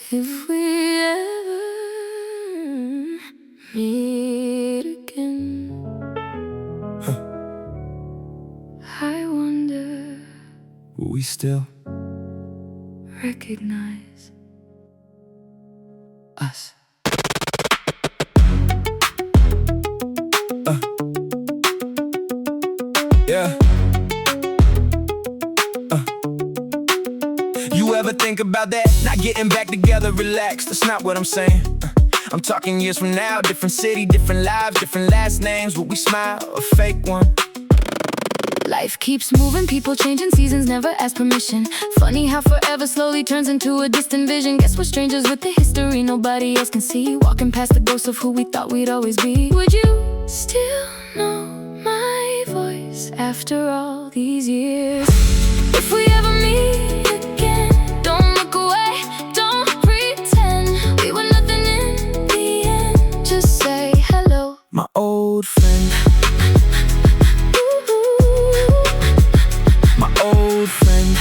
If we ever meet again, I wonder, will we still recognize us? Yeah. You ever think about that? Not getting back together, relax, that's not what I'm saying. I'm talking years from now, different city, different lives, different last names. Will we smile, a fake one? life keeps moving, people changing, seasons never ask permission. Funny how forever slowly turns into a distant vision. Guess we're strangers with the history nobody else can see. Walking past the ghosts of who we thought we'd always be. Would you still know my voice after all these years? If we ever meet again, don't look away, don't pretend we were nothing in the end. Just say hello, my old friend. My old friend.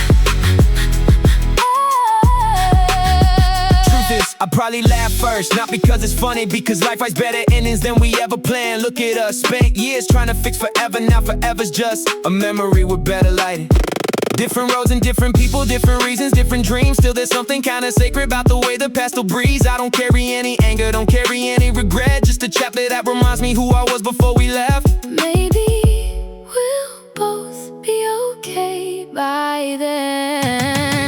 Truth is, I probably laugh first, not because it's funny, because life has better endings than we ever planned. Look at us, spent years trying to fix forever, now forever's just a memory with better lighting. Different roads and different people, different reasons, different dreams. Still there's something kinda sacred about the way the pastel breeze. I don't carry any anger, don't carry any regret. Just a chapter that reminds me who I was before we left. Maybe we'll both be okay by then.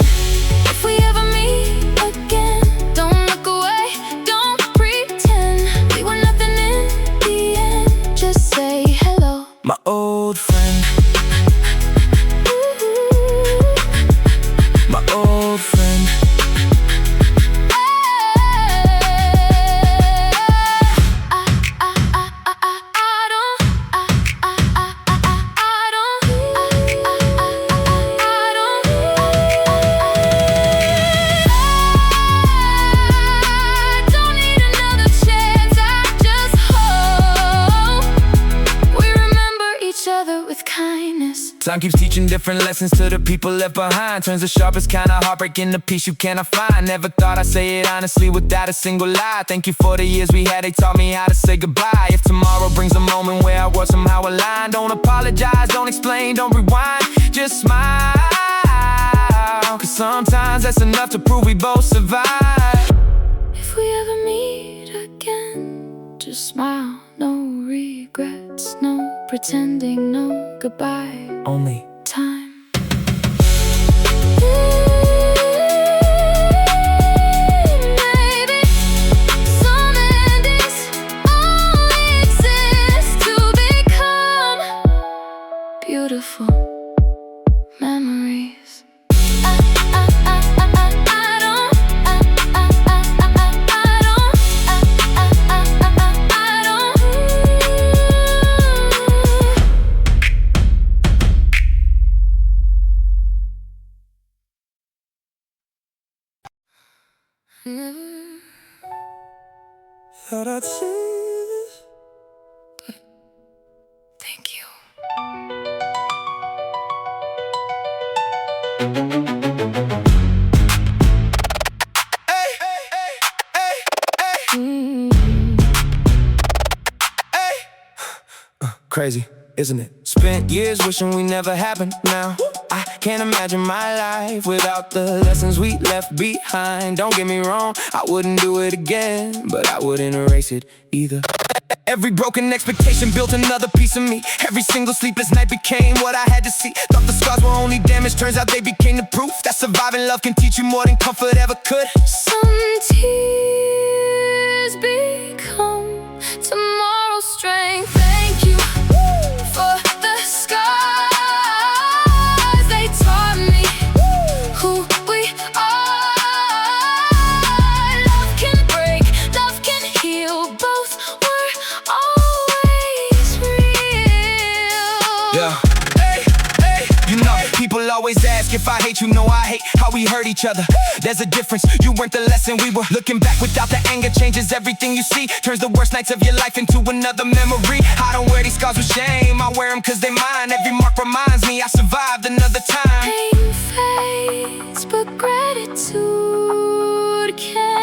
If we ever meet again, don't look away, don't pretend we were nothing in the end. Just say hello, my old friend. My old friend. Time keeps teaching different lessons to the people left behind. Turns the sharpest kind of heartbreak into peace you cannot find. Never thought I'd say it honestly without a single lie. Thank you for the years we had, they taught me how to say goodbye. If tomorrow brings a moment where our worlds somehow align, don't apologize, don't explain, don't rewind, just smile. Cause sometimes that's enough to prove we both survive. If we ever meet again, just smile, no regrets, no pretending, no goodbye, only time. Maybe some endings only exist to become beautiful memories. Thought I'd say this. Thank you. Hey, hey, hey, hey, hey. Hey. Crazy, isn't it? Spent years wishing we never happened. Now I can't imagine my life without the lessons we left behind. Don't get me wrong, I wouldn't do it again, but I wouldn't erase it either. Every broken expectation built another piece of me. Every single sleepless night became what I had to see. Thought the scars were only damage, turns out they became the proof that surviving love can teach you more than comfort ever could. Some tears become tomorrow's strength. Thank you for the scars. They taught me who we are. Love can break, love can heal. Both were always real. Yeah. Hey, hey. You know, people always ask if I hate you. No, I hate how we hurt each other. There's a difference, you weren't the lesson. We were looking back without the anger. Changes everything you see, turns the worst nights of your life into another memory. I don't wear these scars with shame, I wear them cause they're mine. Every mark reminds me I survived another time. Pain fades, but gratitude can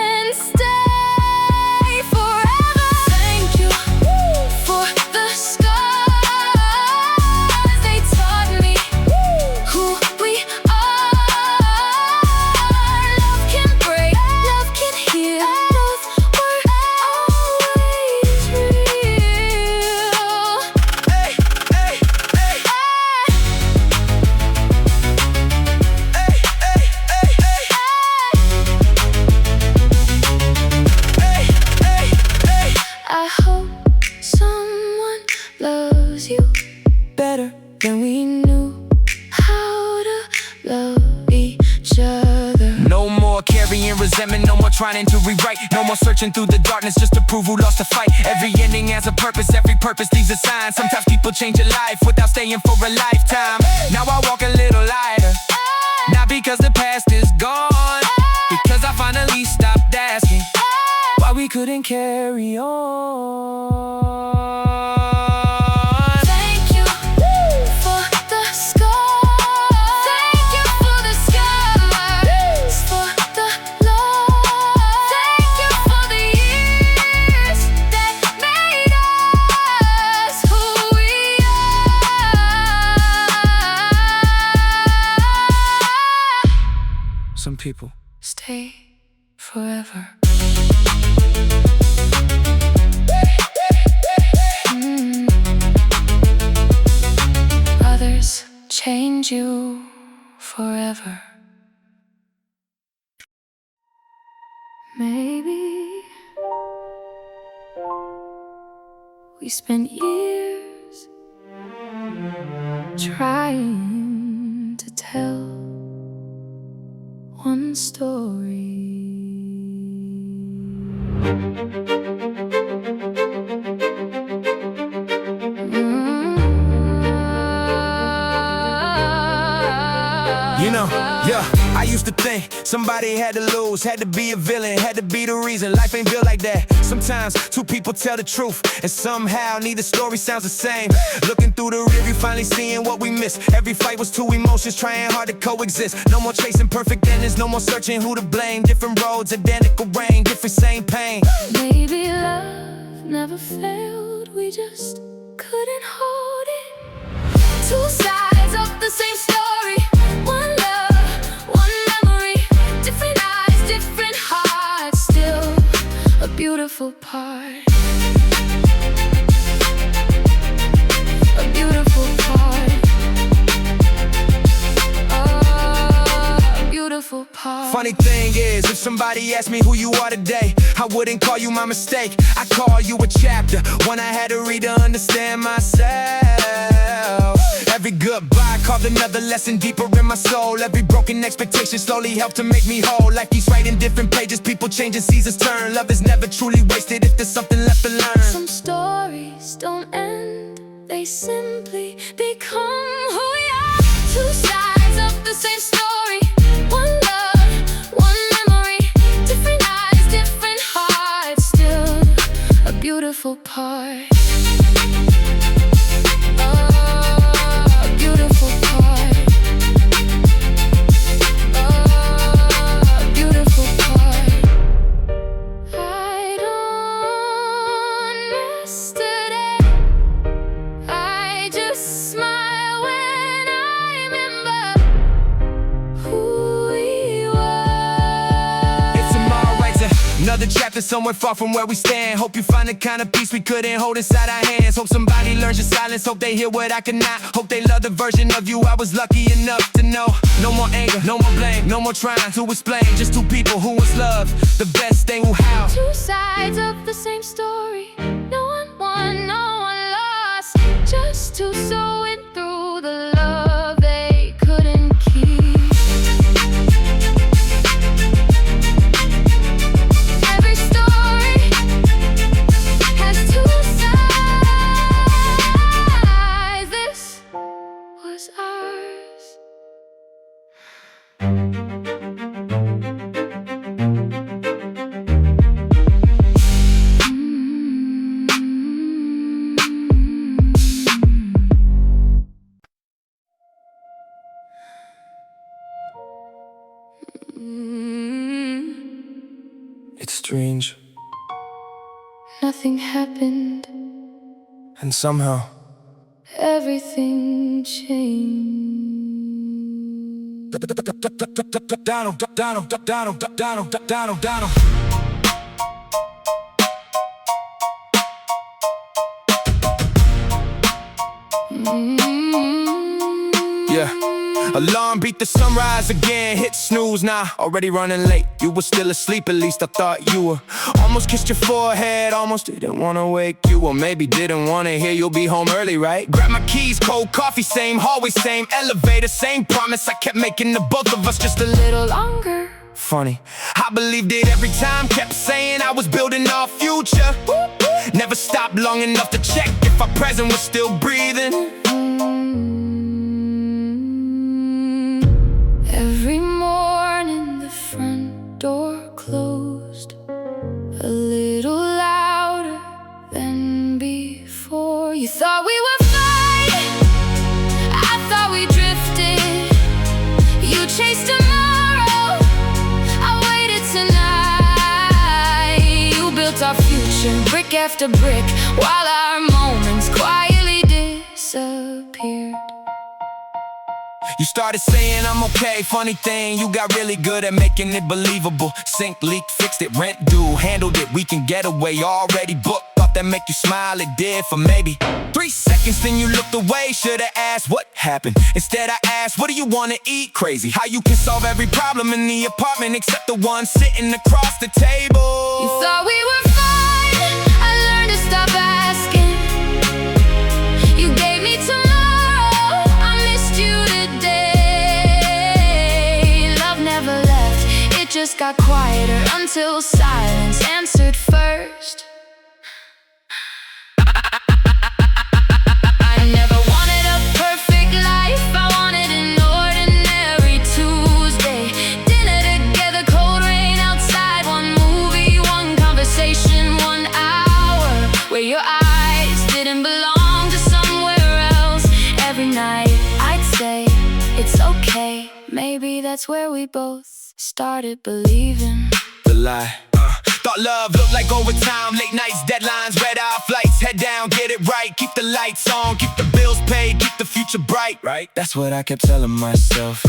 carrying resentment, no more trying to rewrite. No more searching through the darkness just to prove who lost the fight. Every ending has a purpose, every purpose leaves a sign. Sometimes people change a life without staying for a lifetime. Now I walk a little lighter, not because the past is gone, because I finally stopped asking why we couldn't carry on. Thank you for the scars. Thank you for the scars. For the love. Thank you for the years that made us who we are. Some people Stay forever. Others change you forever. Maybe we spent years trying to tell one story. You know, yeah, I used to think somebody had to lose, had to be a villain, had to be the reason. Life ain't built like that. Sometimes two people tell the truth, and somehow neither story sounds the same. Looking through the rearview, finally seeing what we missed. Every fight was two emotions trying hard to coexist. No more chasing perfect endings, no more searching who to blame. Different roads, identical rain, different same pain. Maybe love never failed, we just couldn't hold it. Two sides of the same story. One love, one memory. Different eyes, different hearts. Still a beautiful part. A beautiful part. Oh, a beautiful part. Funny thing is, if somebody asked me who you are today, I wouldn't call you my mistake. I call you a chapter, one I had to read to understand myself. Every goodbye carved another lesson deeper in my soul. Every broken expectation slowly helped to make me whole. Like he's writing different pages, people changing, seasons turn. Love is never truly wasted if there's something left to learn. Some stories don't end, they simply become who we are. Two sides of the same story. One love, one memory. Different eyes, different hearts. Still a beautiful part. Another chapter somewhere far from where we stand. Hope you find the kind of peace we couldn't hold inside our hands. Hope somebody learns your silence, hope they hear what I cannot. Hope they love the version of you I was lucky enough to know. No more anger, no more blame, no more trying to explain. Just two people who was love, the best thing who how. Two sides of the same story. No one won, no one lost. Just two so went through the love they couldn't keep. It's strange. Nothing happened, And somehow everything changed. Donald. Yeah. Alarm beat the sunrise again, hit snooze now. Already running late, you were still asleep, at least I thought you were. Almost kissed your forehead, almost didn't wanna wake you. Or maybe didn't wanna hear you'll be home early, right? Grab my keys, cold coffee, same hallway, same elevator, same promise I kept making to both of us. Just a little Longer, Funny, I believed it every time, kept saying I was building our future. Never stopped long enough to check if our present was still breathing. Every morning the front door closed a little louder than before. You thought we were fine, I thought we drifted. You chased tomorrow, I waited tonight. You built our future, brick after brick, while our moments quietly disappeared. You started saying I'm okay, funny thing, you got really good at making it believable. Sink, leak, fixed it, rent due, handled it, we can get away, already booked. Thought that make you smile, it did for maybe 3 seconds, then you looked away. Should've asked what happened, instead I asked what do you wanna eat? Crazy how you can solve every problem in the apartment except the one sitting across the table. You thought we were fine, I learned to stop asking. You gave me tomorrow, I missed you today. Love never left, it just got quieter until silence answered first. I never wanted a perfect life, I wanted an ordinary Tuesday. Dinner together, cold rain outside, one movie, one conversation, 1 hour where your eyes didn't belong to somewhere else. Every night I'd say, it's okay, maybe that's where we both started believing. The lie, thought love looked like overtime, late nights, deadlines, red-eye flights, head down, get it right, keep the lights on, keep the bills paid, keep the future bright, right? That's what I kept telling myself.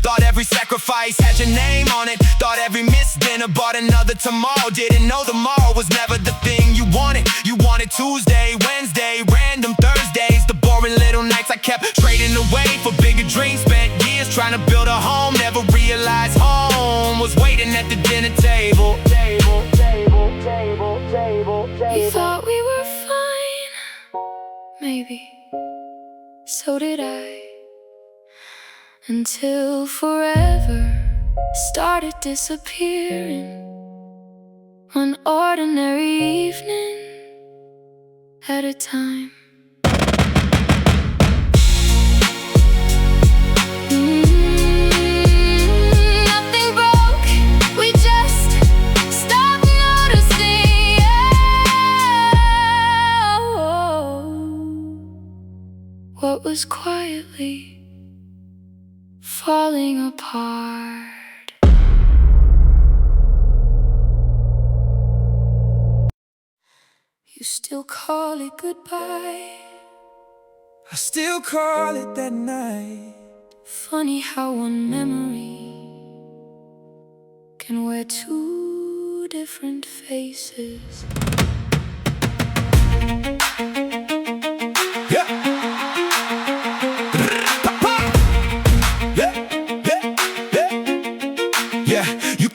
Thought every sacrifice had your name on it, thought every missed dinner bought another tomorrow. Didn't know tomorrow was never the thing you wanted. You wanted Tuesday, Wednesday, random Thursdays, the boring little nights I kept trading away for bigger dreams. Spent years trying to build a home, never realized home was waiting at the dinner table. You thought we were fine, maybe, so did I. Until forever started disappearing. One ordinary evening at a time. Nothing broke, we just stopped noticing. What was quietly falling apart. You still call it goodbye. I still call it that night. Funny how one memory can wear 2 different faces. Yeah.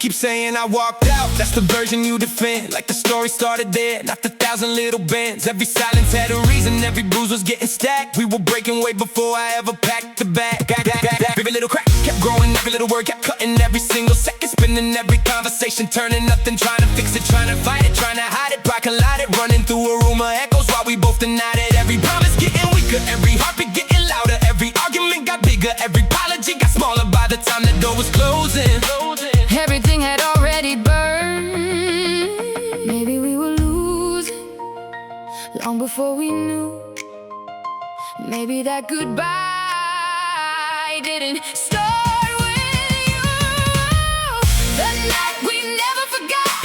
Keep saying I walked out, that's the version you defend. Like the story started there, not the 1,000 little bands. Every silence had a reason, every bruise was getting stacked. We were breaking way before I ever packed the bag. Every little crack kept growing, every little word kept cutting. Every single second spinning, every conversation turning nothing. Trying to fix it, trying to fight it, trying to hide it. Pride collided, running through a room of echoes while we both denied it. Every promise getting weaker, every heartbeat getting louder. Every argument got bigger, every apology got smaller by the time the door was closing. Everything had already burned. Maybe we were losing long before we knew. Maybe that goodbye didn't start with you. The night we never forgot,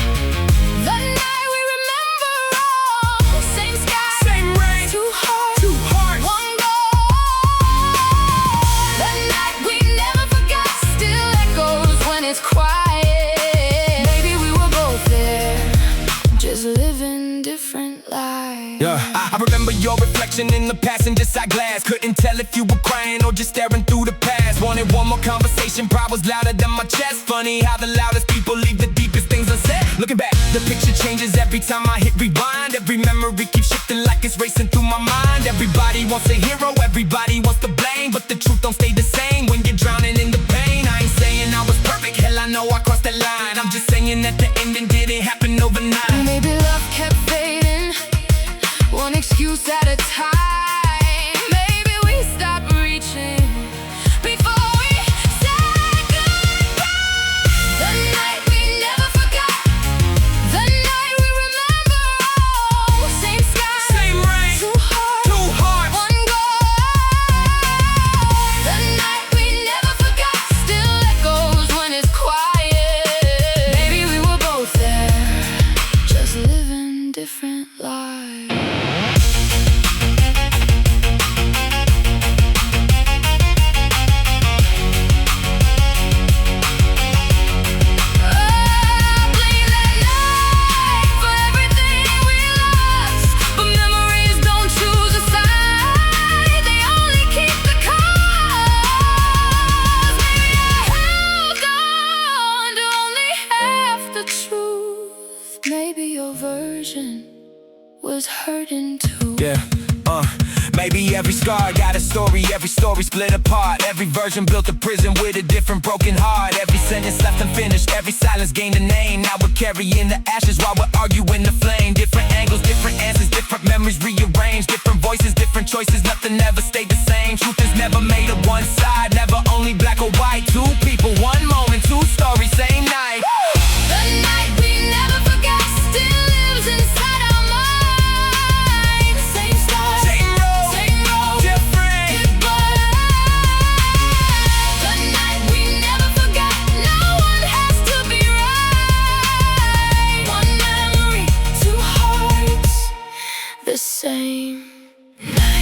the night we remember all. Same sky, same rain, 2 hearts, 2 hearts, 1 goal. The night we never forgot still echoes when it's quiet. Just living different lives. Yeah, I remember your reflection in the passenger side glass. Couldn't tell if you were crying or just staring through the past. Wanted one more conversation, pride was louder than my chest. Funny how the loudest people leave the deepest things unsaid. Looking back, the picture changes every time I hit rewind. Every memory keeps shifting like it's racing through my mind. Everybody wants a hero, everybody wants to blame, but the truth don't stay the same when you're drowning in the pain. I ain't saying I was perfect, hell I know I crossed that beginning at the end and didn't happen overnight. Maybe love kept fading, one excuse at a time. Maybe we stopped reaching before we said goodbye. The night we never forgot, the night we remember. Oh, same sky, Same rain, two hearts, one goal. The night we never forgot still echoes when it's quiet. Maybe we were both there, just living different lives. Maybe your version was hurting too. Yeah, maybe every scar got a story, every story split apart. Every version built a prison with a different broken heart. Every sentence left unfinished, every silence gained a name. Now we're carrying the ashes while we're arguing the flame. Different angles, different answers, different memories rearranged. Different voices, different choices, nothing ever stayed the same. Truth is never made of one side, never only black or white. Two people, one moment, two stories, same night. The night we never forgot still lives inside our minds. Same stars, Same road, different goodbye. The night we never forgot, no one has to be right. One memory, two hearts, the same night.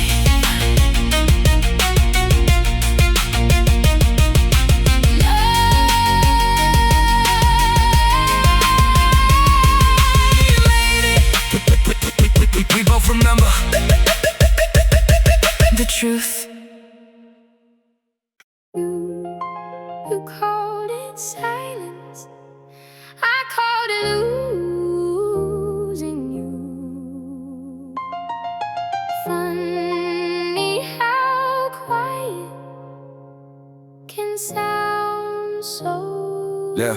We both remember The truth. You called it silence, I called it losing you. Funny how quiet can sound so Yeah.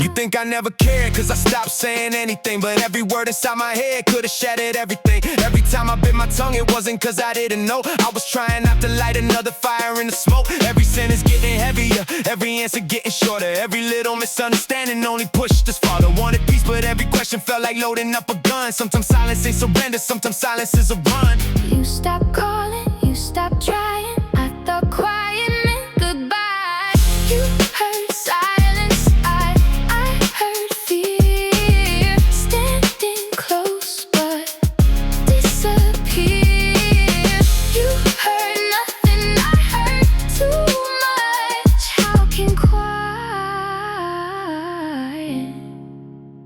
You think I never cared, cause I stopped saying anything. But every word inside my head could've shattered everything. Every time I bit my tongue, it wasn't cause I didn't know. I was trying not to light another fire in the smoke. Every sentence getting heavier, every answer getting shorter. Every little misunderstanding only pushed us farther. Wanted peace, but every question felt like loading up a gun. Sometimes silence ain't surrender, sometimes silence is a run. You stopped calling, you stopped trying. I thought quiet meant goodbye. You heard silence, I heard fear. Standing close but disappear. You heard nothing, I heard too much. How can quiet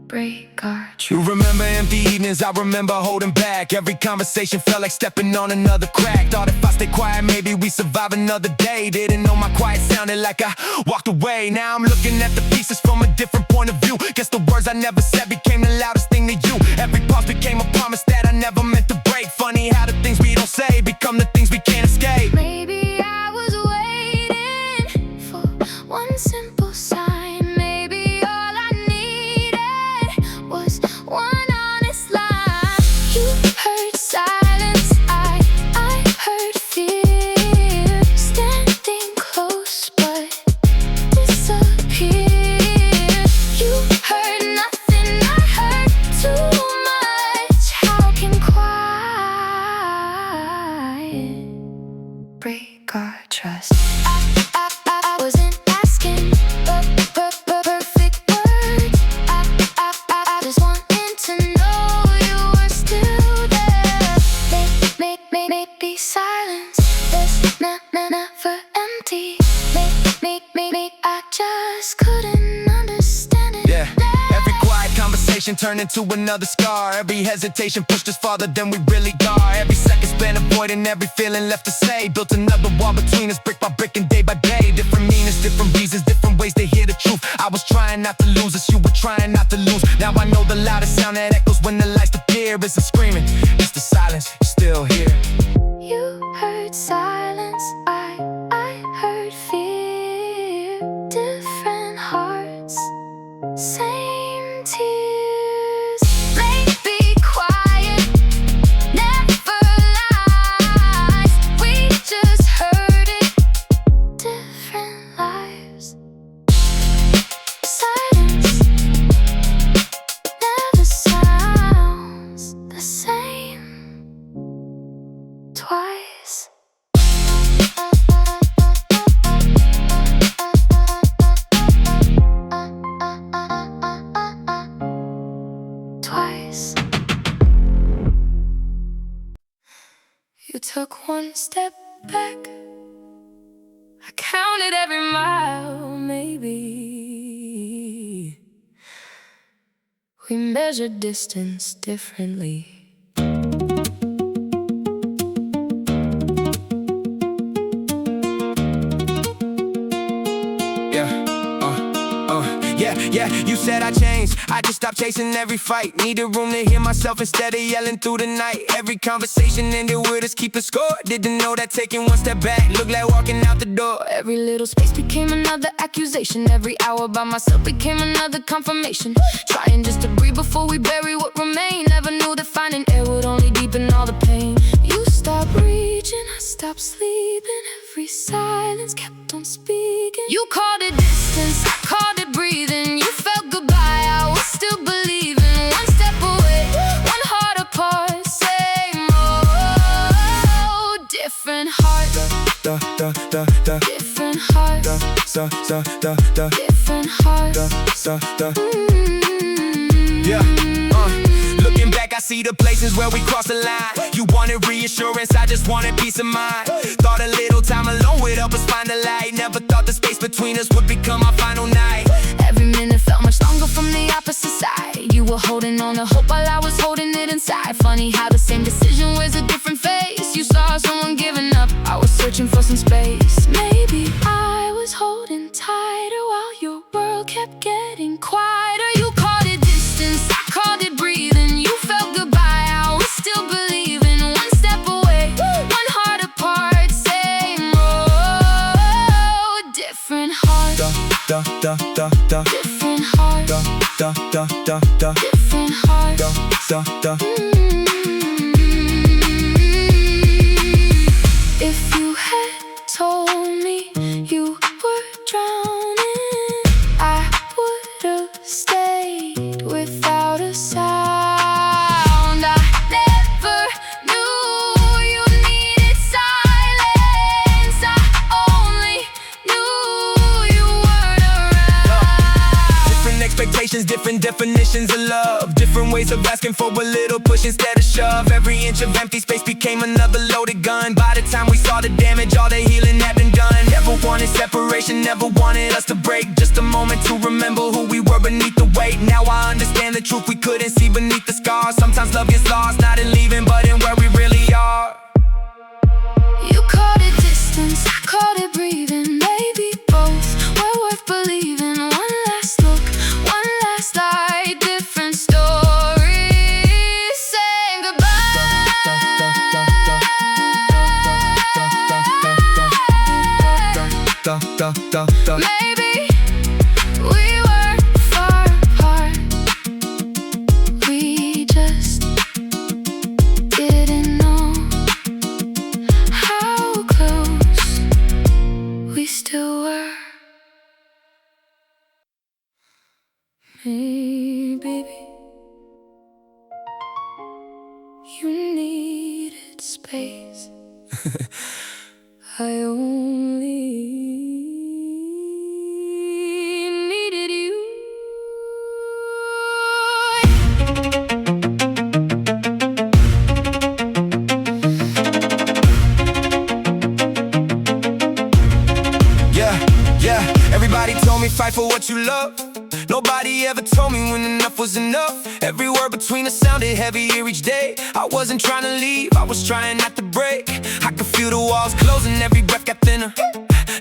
break our trust? You remember empty evenings, I remember holding back. Every conversation felt like stepping on another crack. Thought if I stay quiet, maybe we survive another day. Didn't know my quiet sounded like I walked away. Now I'm looking at the pieces from a different point of view. Guess the words I never said became the loudest thing to you. Every pause became a promise that I never meant to break. Funny how the things we don't say become the things we can't escape. Maybe I was waiting for one simple sign. Maybe all I needed was one honest line. You heard silence, I heard fear. Standing close but disappear. You heard nothing, I heard too much. How can quiet break our trust? I wasn't asking perfect words. I just wanted to know you were still there. Maybe silence is never empty. Maybe I just couldn't understand it. Yeah, every quiet conversation turned into another scar. Every hesitation pushed us farther than we really are. Every second spent avoiding every feeling left to say. Built another wall between us, brick by brick and day by day. Different meanings, different reasons, different ways to hear the truth. I was trying not to lose us, you were trying not to lose. Now I know the loudest sound that echoes when the lights appear isn't screaming, it's the silence, you're still here. You heard silence, I heard fear. Different hearts, Same tears may be quiet, never lies. We just heard it, different lives. Silence never sounds the same twice. Twice. You took one step back, I counted every mile, maybe. We measured distance differently. Yeah, you said I changed, I just stopped chasing every fight. Needed room to hear myself instead of yelling through the night. Every conversation ended with us keeping score. Didn't know that taking one step back looked like walking out the door. Every little space became another accusation. Every hour by myself became another confirmation. Trying just to breathe before we bury what remained. Never knew that finding air would only deepen all the pain. You stopped reaching, I stopped sleeping. Every silence kept on speaking. You called it distance, I called it breathing. You felt goodbye, I was still believing. One step away, one heart apart. Same road, different heart. Different heart. Different heart. Yeah, looking back, I see the places where we crossed the line. You wanted reassurance, I just wanted peace of mind. Thought a little time alone would help us find the light. Never thought the space between us would become our final night. Every minute felt much longer from the opposite side. You were holding on to hope while I was holding it inside. Funny how the same decision wears a different face. You saw someone giving up, I was searching for some space. Maybe I was holding tighter while your world kept getting quieter. You called it distance, I called it breathing. You felt goodbye, I was still believing. One step away, one heart apart. Same road, different heart. Different heart. Different heart. If you had told me you were drowning, I would've stayed without a sound. I never knew you needed silence. I only knew you weren't around. Different expectations, different definitions of love. Different ways of asking for a little push instead of shove. Every inch of empty space became another loaded gun. By the time we saw the damage, all the healing had been done. Never wanted separation, never wanted us to break. Just a moment to remember who we were beneath the weight. Now I understand the truth we couldn't see beneath the scars. Sometimes love gets lost, not in leaving, but in where we really are. You called it distance, I called it breathing. Maybe both were worth believing. One last look, one last light, different stories, saying goodbye. Maybe we were far apart. We just didn't know how close we still were. Hey, baby, you needed space. I only needed you. Yeah, everybody told me fight for what you love. Nobody ever told me when enough was enough. Every word between us sounded heavier each day. I wasn't trying to leave, I was trying not to break. I could feel the walls closing, every breath got thinner.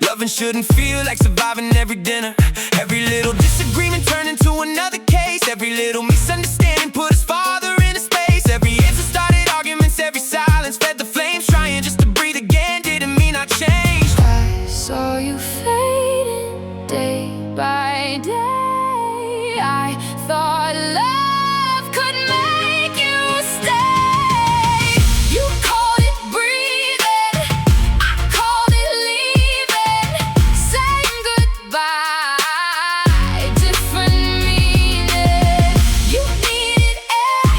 Loving shouldn't feel like surviving every dinner. Every little disagreement turned into another case. Every little misunderstanding put us farther into space. Every answer started arguments, every silence fed the flames. Trying just to breathe again didn't mean I changed. I saw you fading day by day. I thought love could make you stay. You called it breathing, I called it leaving, saying goodbye, different meaning. You needed air,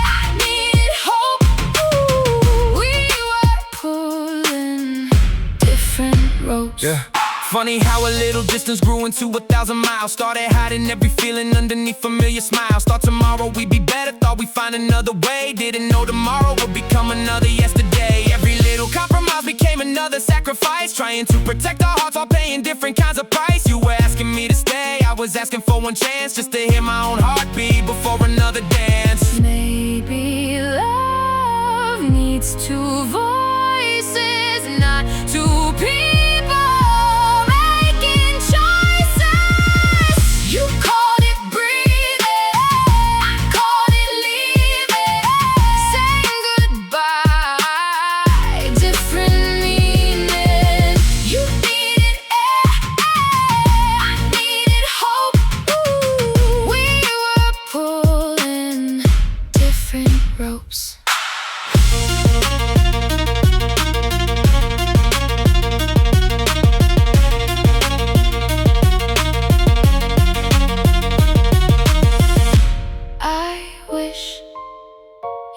I needed hope. Ooh, we were pulling different ropes. Yeah. Funny how a little distance grew into 1,000 miles. Started hiding every feeling underneath familiar smiles. Thought tomorrow we'd be better, thought we'd find another way. Didn't know tomorrow would become another yesterday. Every little compromise became another sacrifice, trying to protect our hearts while paying different kinds of price. You were asking me to stay, I was asking for one chance, just to hear my own heartbeat before another dance. Maybe love needs two voices, not two people.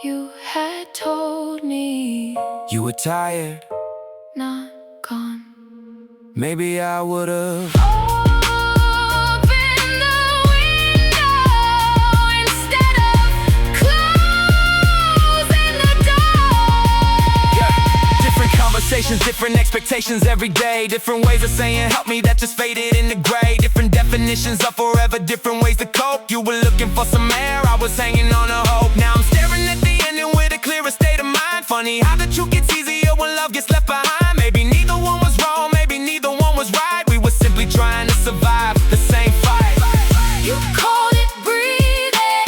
You had told me You were tired, not gone. maybe I would've Open the window instead of closing the door. different conversations, different expectations every day. Different ways of saying help me that just faded into gray. Different definitions of forever, different ways to cope. You were looking for some air, I was hanging on a hope. Now I'm staring at the ending with a clearer state of mind. Funny how the truth gets easier when love gets left behind. Maybe neither one was wrong, maybe neither one was right. We were simply trying to survive the same fight. You called it breathing,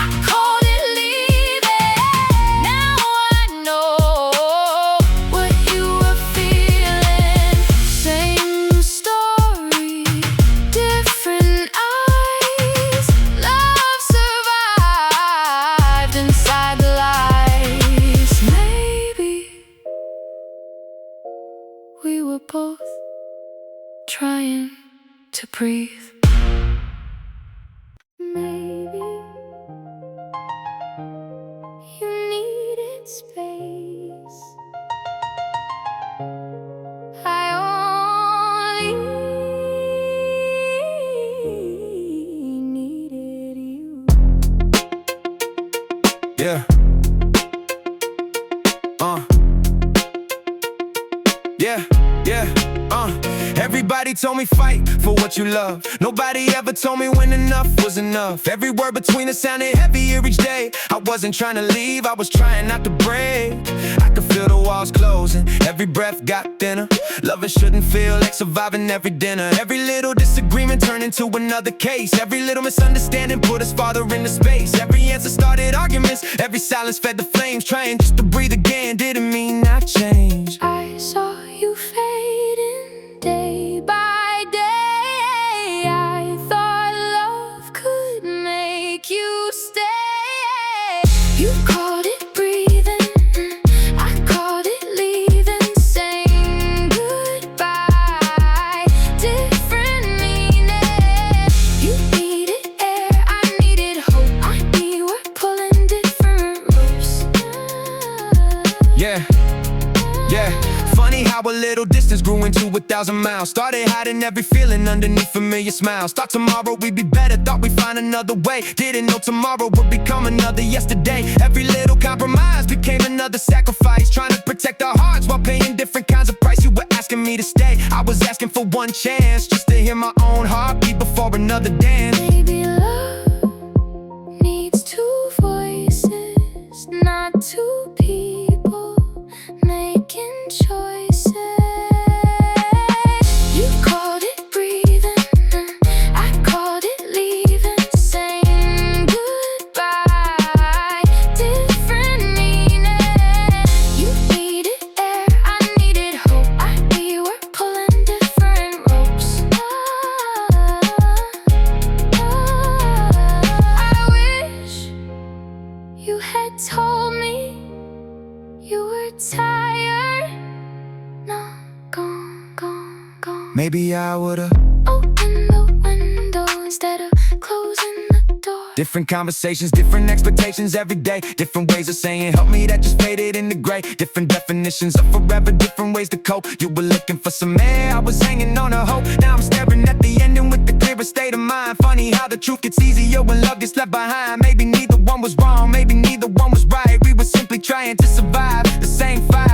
I called it leaving. Now I know what you were feeling. Same story, different eyes. Love survived inside the lies. Maybe we were both trying to breathe. Maybe you needed space. I only needed you. Yeah. Yeah, yeah, Everybody told me fight for what you love. Nobody ever told me when enough was enough. Every word between us sounded heavier each day. I wasn't trying to leave, I was trying not to break. I could feel the walls closing, every breath got thinner. Loving shouldn't feel like surviving every dinner. Every little disagreement turned into another case. Every little misunderstanding put us farther into space. Every answer started arguments, every silence fed the flames. Trying just to breathe again didn't mean not change. I saw you fading day by day. I thought love could make you stay. You called it breathing, I called it leaving, saying goodbye, different meaning. You needed air, I needed hope. We were pulling different ropes. Yeah, yeah. Funny how a little distance grew into 1,000 miles. Started hiding every feeling underneath familiar smiles. Thought tomorrow we'd be better, thought we'd find another way. Didn't know tomorrow would become another yesterday. Every little compromise became another sacrifice, trying to protect our hearts while paying different kinds of price. You were asking me to stay, I was asking for one chance, just to hear my own heartbeat before another dance. Maybe love needs two voices, not two people making choices. You called it breathing, I called it leaving, saying goodbye, different meaning. You needed air, I needed hope. We were pulling different ropes. maybe I would've opened the window instead of closing the door. Different conversations, different expectations every day. Different ways of saying help me that just faded into gray. Different definitions of forever, different ways to cope. You were looking for some air, I was hanging on a hope. Now I'm staring at the ending with the clearest state of mind. Funny how the truth gets easier when love gets left behind. Maybe neither one was wrong, maybe neither one was right. We were simply trying to survive the same fight.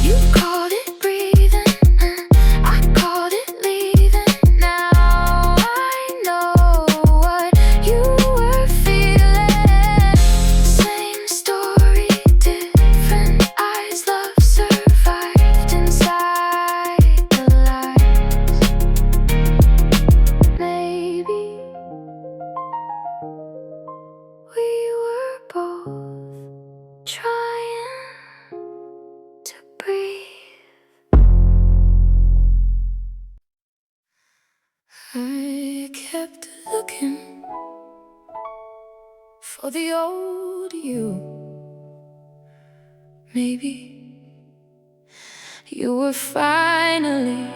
You called it breathing, I called it leaving. Now I know what you were feeling. Same story, different eyes. Love survived inside the lies. Maybe we were both trying to breathe. I kept looking for the old you. Maybe you were finally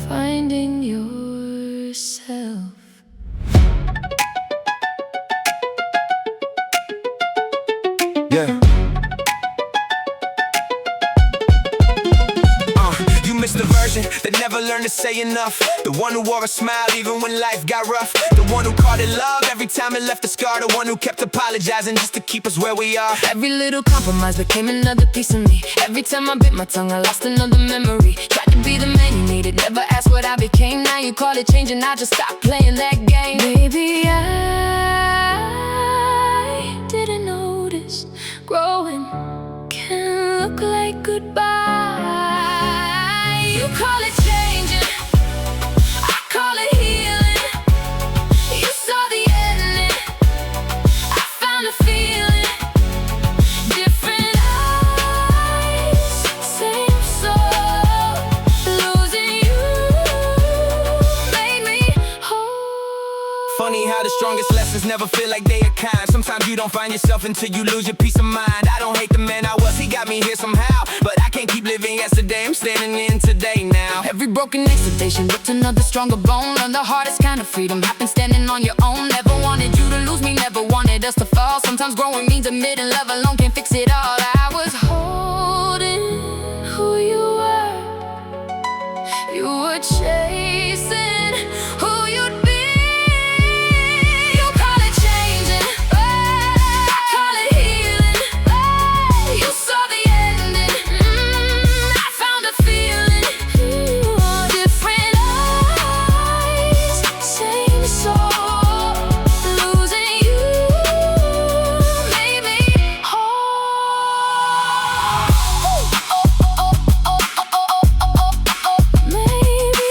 finding yourself. Yeah. You missed the version that never learned to say enough. The one who wore a smile even when life got rough. The one who called it love every time it left a scar. The one who kept apologizing just to keep us where we are. Every little compromise became another piece of me. Every time I bit my tongue, I lost another memory. Tried to be the man you needed, never asked what I became. Now you call it changing, I just stopped playing that game. Maybe I didn't notice growing can look like goodbye. You call it changing, I call it healing. You saw the ending, I found a feeling. Different eyes, same soul. Losing you made me whole. Funny how the strongest lessons never feel like they are kind. Sometimes you don't find yourself until you lose your peace of mind. I don't hate the man I was, he got me here somehow. But I can't keep living yesterday, I'm standing in today now. Every broken expectation ripped another stronger bone. Learn the hardest kind of freedom, happen standing on your own. Never wanted you to lose me, never wanted us to fall. Sometimes growing means admitting love alone can't fix it all. I was holding who you were. You were chasing who you'd be. You call it changing, I call it healing. You saw the ending, I found a feeling. Different eyes, same soul. Losing you made me whole. Maybe,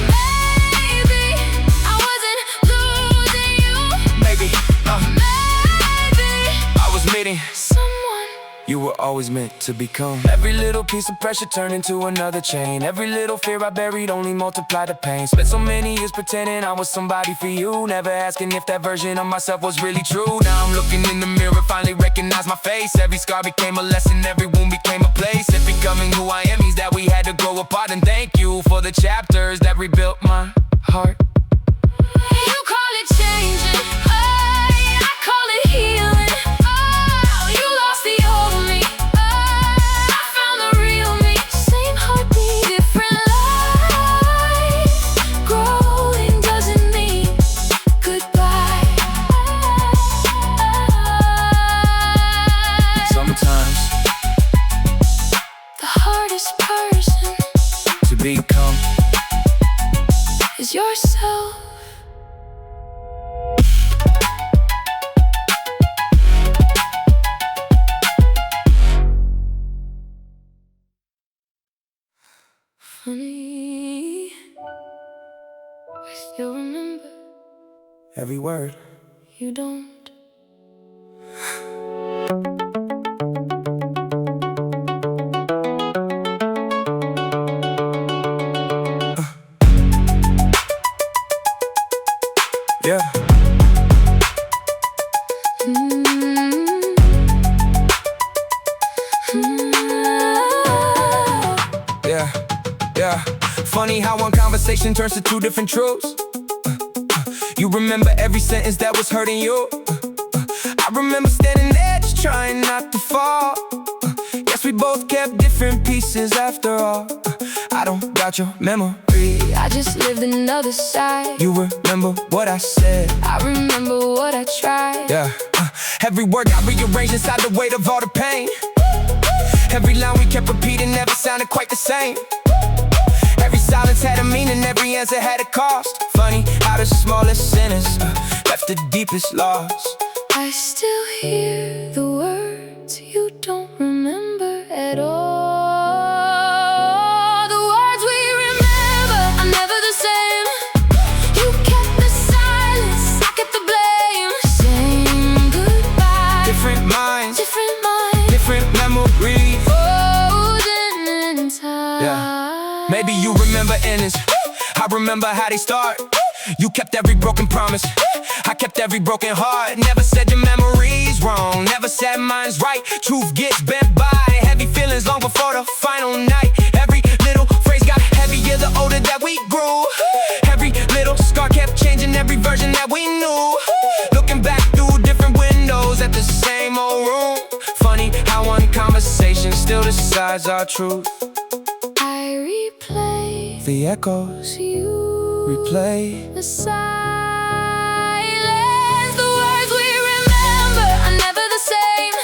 maybe I wasn't losing you. Maybe, Maybe I was meeting someone you were always meant to become. Every little piece of pressure turned into another chain. Every little fear I buried only multiplied the pain. Spent so many years pretending I was somebody for you, never asking if that version of myself was really true. Now I'm looking in the mirror, finally recognize my face. Every scar became a lesson, every wound became a place. If becoming who I am means that we had to grow apart, and thank you for the chapters that rebuilt my heart. you call it changing, I call it healing. Oh, you lost the old me, I found the real me. Same heartbeat, different life. Growing doesn't mean goodbye. Sometimes The hardest person to become is yourself. Funny, I still remember, every word. you don't. Yeah. Mm-hmm. Funny how one conversation turns to two different truths. You remember every sentence that was hurting you. I remember standing there just trying not to fall. Guess we both kept different pieces after all. I don't got your memory, I just lived another side. You remember what I said, I remember what I tried. yeah. Every word got rearranged inside the weight of all the pain. Every line we kept repeating never sounded quite the same. Every silence had a meaning, every answer had a cost. Funny how the smallest sentence left the deepest loss. I still hear the words you don't remember at all. The words we remember are never the same. You kept the silence, I kept the blame. Saying goodbye, Different minds, different memories. frozen in time. Yeah. Maybe you remember endings, I remember how they start. You kept every broken promise, I kept every broken heart. Never said your memory's wrong, never said mine's right. Truth gets bent by heavy feelings long before the final night. Every little phrase got heavier the older that we grew. Every little scar kept changing every version that we knew. Looking back through different windows at the same old room. Funny how one conversation still decides our truth. I replay The echoes you, replay. the silence. The words we remember are never the same.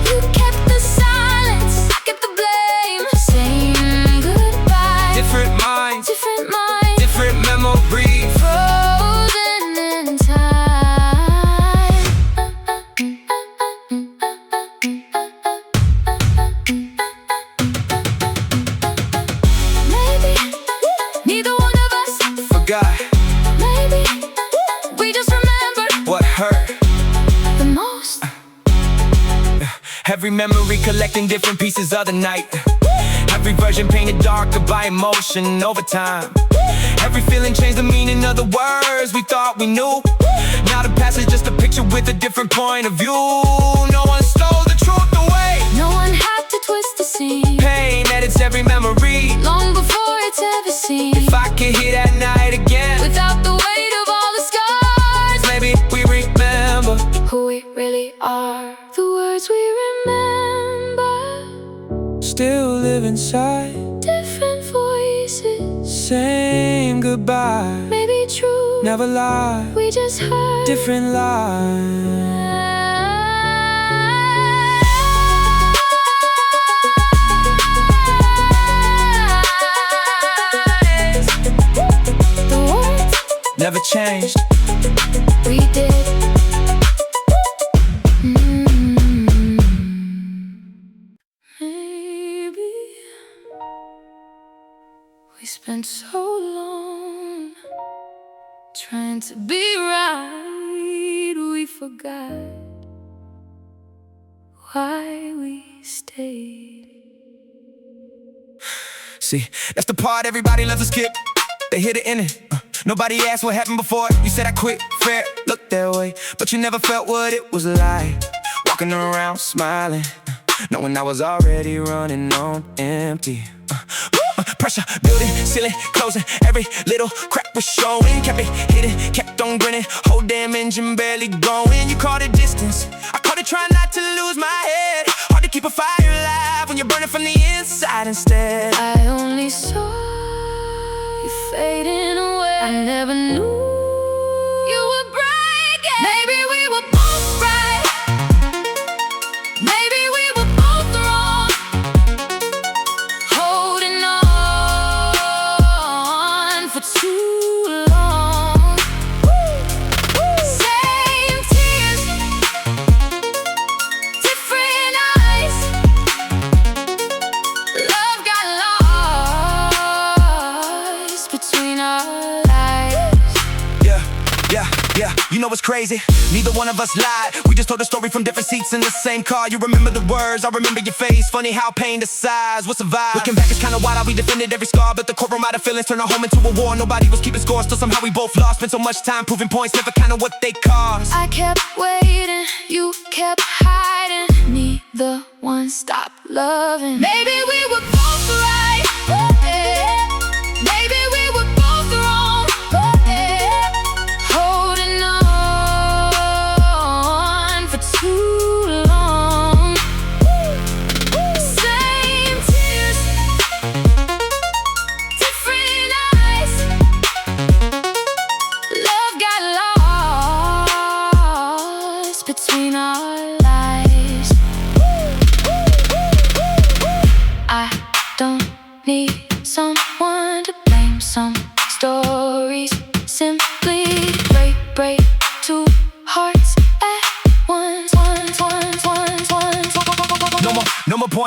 You kept the silence, I kept the blame. Saying goodbye, Different minds, different memories. frozen in time. Maybe neither one of us, Forgot maybe we just remembered what hurt. the most. Every memory collecting different pieces of the night. Every version painted darker by emotion over time. Every feeling changed the meaning of the words we thought we knew. Now the past is just a picture with a different point of view. No one stole the truth away. No one had to twist the scene Pain edits every memory. long before it's ever seen. If I could hear that night again, Without the weight of all the scars, maybe we remember. who we really are. The words we remember, Still live inside. different voices, Same goodbye, maybe true, never lie. we just heard Different lies. the words Never changed. we did. Maybe we spent so long trying to be right, we forgot why we stayed. See, that's the part everybody loves to skip. They hit it in it. Nobody asked what happened before. You said I quit, fair, looked that way, but you never felt what it was like. Walking around smiling, knowing I was already running on empty. Pressure building, ceiling closing, every little crack was showing. Kept it hidden, kept on grinning, whole damn engine barely going. You called it distance, I called it trying not to lose my head. Hard to keep a fire alive when you're burning from the inside instead. I only saw you fading away. I never knew you were breaking. Maybe we were both right, maybe we were both wrong. Holding on for too long. Same tears, different eyes. Love got lost between our lives. Yeah, you know what's crazy? Neither one of us lied. We just told a story from different seats in the same car. You remember the words, I remember your face. Funny how pain decides what's a vibe. Looking back, it's kinda wild how we defended every scar, but the courtroom out of feelings turned our home into a war. Nobody was keeping score, still somehow we both lost. Spent so much time proving points, never kinda what they cost. I kept waiting, you kept hiding. Neither one stopped loving. Maybe we were both right, maybe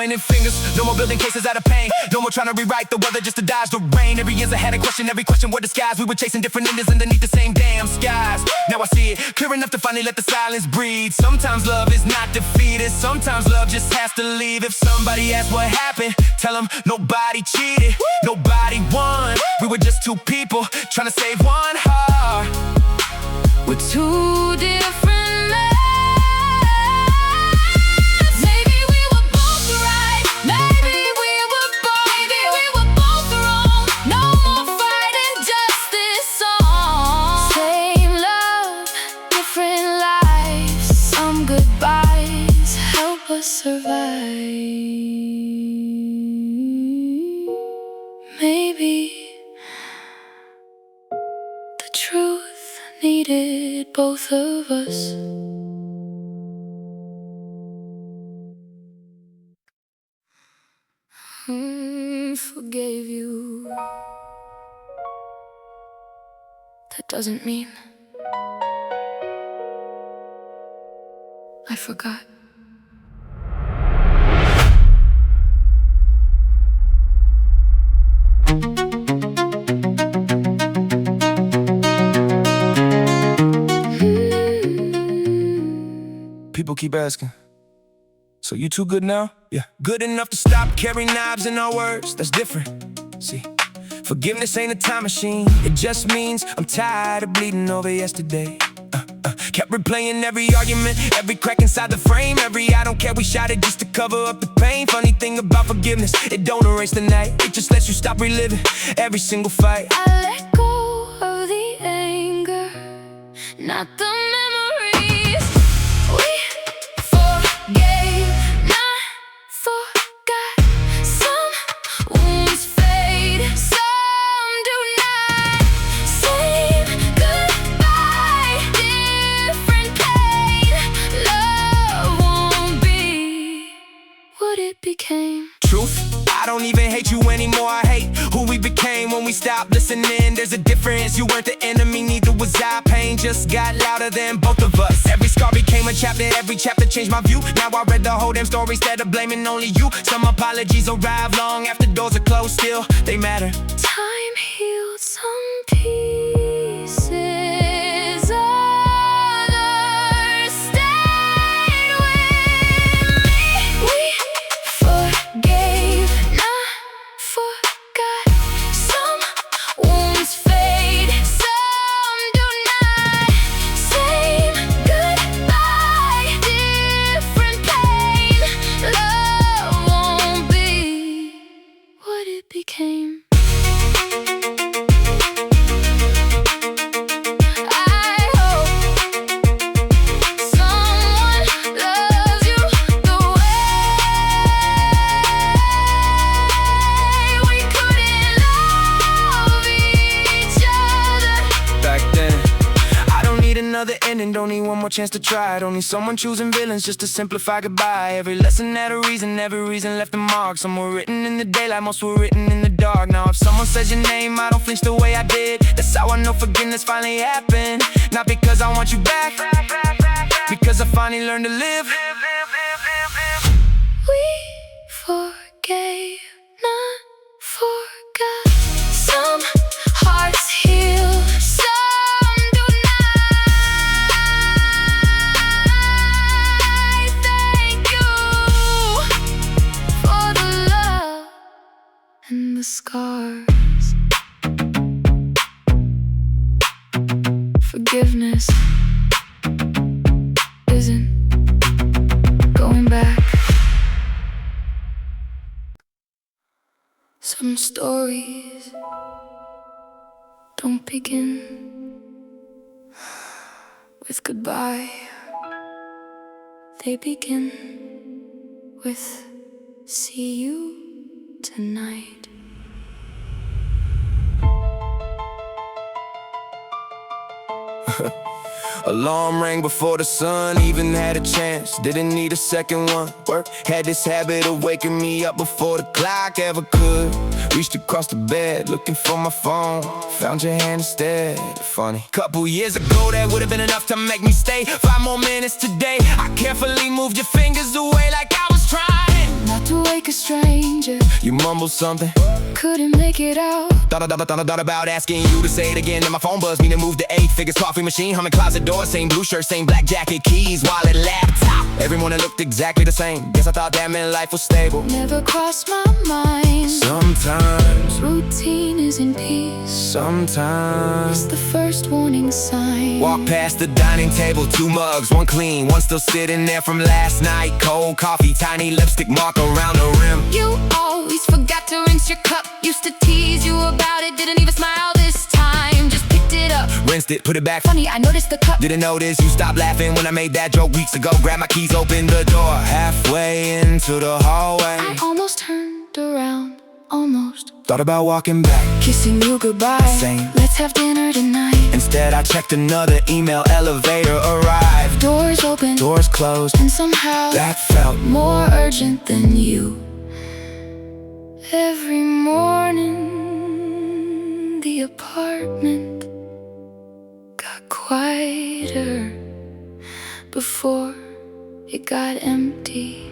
pointing fingers, no more building cases out of pain. No more trying to rewrite the weather just to dodge the rain. Every year I had a question, every question were disguised. We were chasing different endings underneath the same damn skies. Now I see it clear enough to finally let the silence breathe. Sometimes love is not defeated, sometimes love just has to leave. If somebody asks what happened, tell them nobody cheated, nobody won. We were just two people trying to save one heart. We're two different lives. Survive. Maybe the truth needed both of us. Forgave you. That doesn't mean I forgot. People keep asking, so you too good now? Yeah. Good enough to stop carrying knives in our words, that's different. See, forgiveness ain't a time machine. It just means I'm tired of bleeding over yesterday. Kept replaying every argument, every crack inside the frame. Every I don't care, we shot it just to cover up the pain. Funny thing about forgiveness, it don't erase the night. It just lets you stop reliving every single fight. I let go of the anger, not the memories. We forgave, not forgot. Some wounds fade, some do not. Same goodbye, different pain. Love won't be what it became. Truth, I don't even hate you anymore. I hate who we became when we stopped listening. There's a difference, you weren't the enemy, neither was I. Pain just got louder than both of us. Every scar became a chapter, every chapter changed my view. Now I read the whole damn story instead of blaming only you. Some apologies arrive long after doors are closed, still they matter. Time healed some pieces, others stayed with me. We forgave, not forgot. Some wounds fade, some do not. Same goodbye, different pain. Love won't be what it became. Another ending, don't need one more chance to try. Don't need someone choosing villains just to simplify goodbye. Every lesson had a reason, every reason left a mark. Some were written in the daylight, most were written in the dark. Now if someone says your name, I don't flinch the way I did. That's how I know forgiveness finally happened. Not because I want you back, because I finally learned to live. We forgave, not forgot. Some hearts heal, some do not. Thank you for the love and the scars. Forgiveness isn't going back. Some stories don't begin with goodbye. They begin with see you tonight. Alarm rang before the sun even had a chance. Didn't need a second one. Work had this habit of waking me up before the clock ever could. Reached across the bed looking for my phone, found your hand instead. Funny, couple years ago that would have been enough to make me stay 5 more minutes today. I carefully moved your fingers away like I was trying about to wake a stranger. You mumbled something, Couldn't make it out. thought about asking you to say it again. Then my phone buzzed me to move the 8 figures coffee machine. Humming closet door, same blue shirt, same black jacket, keys, wallet, laptop. Every morning looked exactly the same. Guess I thought that meant life was stable. Never crossed my mind. Sometimes, Routine isn't peace. sometimes. It's the first warning sign. Walk past the dining table, 2 mugs, 1 clean, 1 still sitting there from last night. Cold coffee, tiny lipstick mark around the rim. You always forgot to rinse your cup. Used to tease you about it, didn't even smile this time. Just picked it up. Rinsed it, put it back. Funny, I noticed the cup. Didn't notice you stopped laughing when I made that joke weeks ago. Grabbed my keys, opened the door. Halfway into the hallway, I almost turned around, almost. thought about walking back, Kissing you goodbye. Same. Let's have dinner tonight. instead I checked another email. Elevator arrived, Doors open, doors closed. and somehow That felt more urgent than you. Every morning, the apartment got quieter before it got empty.